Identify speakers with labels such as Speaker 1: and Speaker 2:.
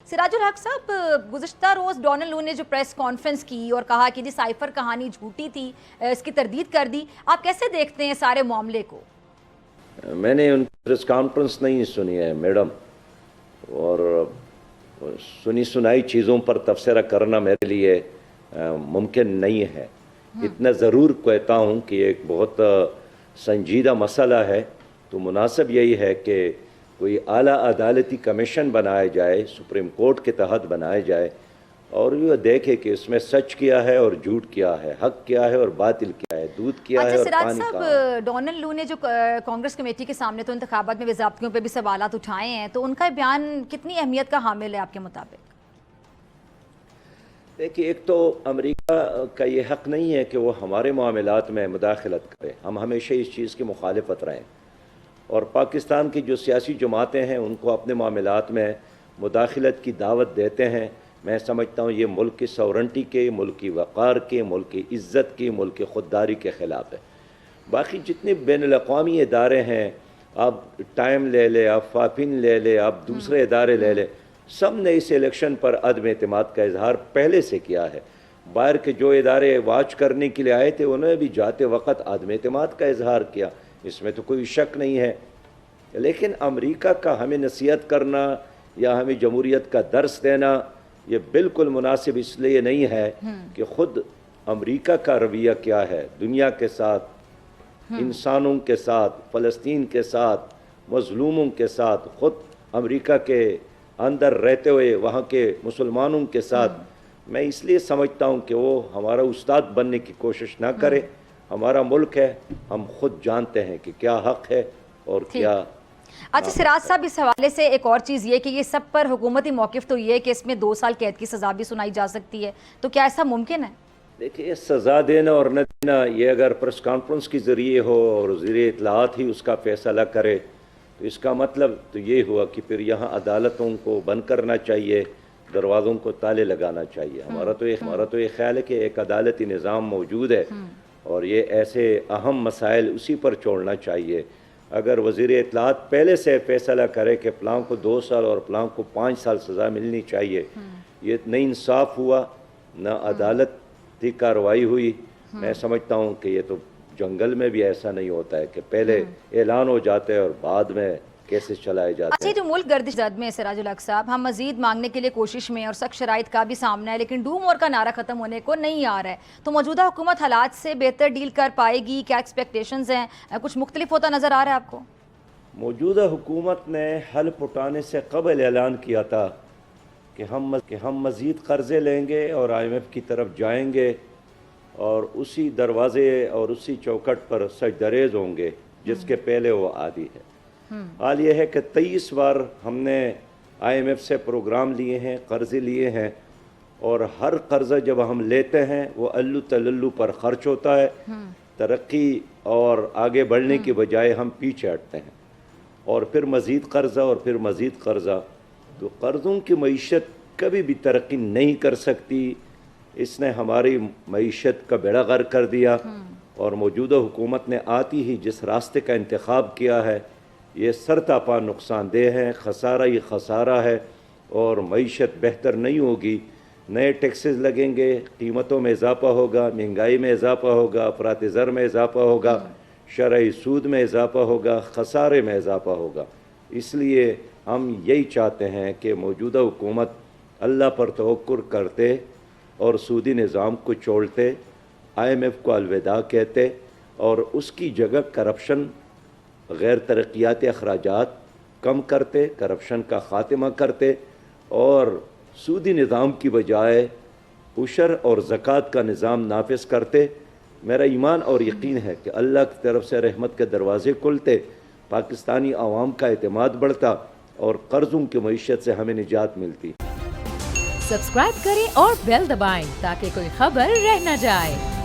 Speaker 1: सिराज उल हक साहब, गुज़िश्ता रोज़ डोनाल्ड लू ने जो प्रेस कॉन्फ्रेंस की और कहा कि जी साइफर कहानी झूठी थी, इसकी तरदीद कर दी, आप कैसे देखते हैं सारे मामले को?
Speaker 2: मैंने उनकी प्रेस कॉन्फ्रेंस नहीं सुनी है मैडम, और सुनी सुनाई चीज़ों पर तबसरा करना मेरे लिए मुमकिन नहीं है। इतना ज़रूर कहता हूँ कि एक बहुत संजीदा मसला है, तो मुनासिब यही है कि कोई आला अदालती कमीशन बनाया जाए, सुप्रीम कोर्ट के तहत बनाया जाए, और ये देखे कि इसमें सच क्या है और झूठ क्या है, हक क्या है और बातिल क्या है, दूध क्या है और
Speaker 1: सिराज
Speaker 2: पानी
Speaker 1: साहब,
Speaker 2: कहाँ है।
Speaker 1: डोनाल्ड लू ने जो कांग्रेस कमेटी के सामने तो इंतखाबात में बेज़ाब्तियों पे भी सवालात उठाए हैं, तो उनका बयान कितनी अहमियत का हामिल है आपके मुताबिक?
Speaker 2: देखिए, एक तो अमेरिका का ये हक़ नहीं है कि वो हमारे मामलात में मुदाखलत करे। हम हमेशा इस चीज़ की मुखालिफत रहें, और पाकिस्तान की जो सियासी जमातें हैं उनको अपने मामलात में मुदाखलत की दावत देते हैं। मैं समझता हूँ ये मुल्क की सॉवरेंटी के, मुल्क की वक़ार के, मुल्क की इज़्ज़त की, मुल्क की ख़ुददारी के ख़िलाफ़ है। बाकी जितने बैनुल-अक़वामी इदारे हैं, आप टाइम ले ले, आप फाफिन ले ले, आप दूसरे इदारे ले ले, सब ने इस इलेक्शन पर अदम एतमाद का इजहार पहले से किया है। बाहर के जो इदारे वाच करने के लिए आए थे उन्होंने भी जाते वक्त अदम एतमाद का इजहार किया, इसमें तो कोई शक नहीं है। लेकिन अमेरिका का हमें नसीहत करना या हमें जमहूरियत का दर्स देना ये बिल्कुल मुनासिब इसलिए नहीं है कि ख़ुद अमेरिका का रवैया क्या है दुनिया के साथ, इंसानों के साथ, फ़लस्तीन के साथ, मज़लूमों के साथ, ख़ुद अमेरिका के अंदर रहते हुए वहाँ के मुसलमानों के साथ। मैं इसलिए समझता हूँ कि वो हमारा उस्ताद बनने की कोशिश ना करे। हमारा मुल्क है, हम खुद जानते हैं कि क्या हक़ है और क्या।
Speaker 1: अच्छा सिराज साहब, इस हवाले से एक और चीज़ ये कि ये सब पर हुकूमती मौक़िफ़ तो ये है कि इसमें 2 साल कैद की सज़ा भी सुनाई जा सकती है, तो क्या ऐसा मुमकिन है?
Speaker 2: देखिए, सज़ा देना और न देना ये अगर प्रेस कॉन्फ्रेंस के ज़रिए हो और वज़ीर इत्तलाआत ही उसका फ़ैसला करे तो इसका मतलब तो ये हुआ कि फिर यहाँ अदालतों को बंद करना चाहिए, दरवाज़ों को ताले लगाना चाहिए। हमारा तो ये ख्याल है कि एक अदालती निज़ाम मौजूद है और ये ऐसे अहम मसाइल उसी पर छोड़ना चाहिए। अगर वज़ीर इत्तलाआत पहले से फ़ैसला करे कि फ़लाँ को 2 साल और फ़लाँ को 5 साल सज़ा मिलनी चाहिए, ये न इंसाफ हुआ, न अदालती कार्रवाई हुई। मैं समझता हूँ कि ये तो जंगल में भी ऐसा नहीं होता है कि पहले ऐलान हो जाते हैं और बाद में केसेस चलाए जाते हैं।
Speaker 1: अच्छा, जो मुल्क गर्दिश जद में सिराज उल हक साहब, हम मजीद मांगने के लिए कोशिश में और सख्त शराइत का भी सामना है, लेकिन डू मोर का नारा ख़त्म होने को नहीं आ रहा है, तो मौजूदा हुकूमत हालात से बेहतर डील कर पाएगी? क्या एक्सपेक्टेशंस हैं? कुछ मुख्तलिफ होता नज़र आ रहा है आपको?
Speaker 2: मौजूदा हुकूमत ने हल्फ उठाने से कबल ऐलान किया था कि हम मज़ीद कर्ज़े लेंगे और IMF की तरफ जाएंगे और उसी दरवाज़े और उसी चौखट पर सजदरेज होंगे जिसके पहले वो आदी है। हाल ये है कि 23 बार हमने IMF से प्रोग्राम लिए हैं, कर्ज़े लिए हैं, और हर कर्ज़ा जब हम लेते हैं वो अल्लू तलल्लू पर ख़र्च होता है। तरक्की और आगे बढ़ने की बजाय हम पीछे हटते हैं, और फिर मज़ीद कर्ज़ा और फिर मज़ीद कर्ज़ा। तो कर्ज़ों की मईशत कभी भी तरक्की नहीं कर सकती। इसने हमारी मईशत का बेड़ा गर्क कर दिया, और मौजूदा हुकूमत ने आती ही जिस रास्ते का इंतखाब किया है ये सरतापा नुकसानदेह है, खसारा ही खसारा है, और मईशत बेहतर नहीं होगी। नए टैक्सेस लगेंगे, कीमतों में इजाफा होगा, महंगाई में इजाफा होगा, अफरात ज़र में इजाफा होगा, शरई सूद में इजाफा होगा, खसारे में इजाफा होगा। इसलिए हम यही चाहते हैं कि मौजूदा हुकूमत अल्लाह पर तवक्कुल करते और सूदी निज़ाम को छोड़ते, IMF को अलविदा कहते, और उसकी जगह करप्शन, गैर तरक्याती अखराजात कम करते, करप्शन का ख़ात्मा करते, और सूदी निज़ाम की बजाय उशर और ज़कात का निज़ाम नाफिज करते। मेरा ईमान और यकीन है कि अल्लाह की तरफ से रहमत के दरवाज़े खुलते, पाकिस्तानी आवाम का एतमाद बढ़ता और कर्ज़ों की मईशत से हमें निजात मिलती।
Speaker 3: सब्सक्राइब करें और बेल दबाएं ताकि कोई खबर रह न जाए।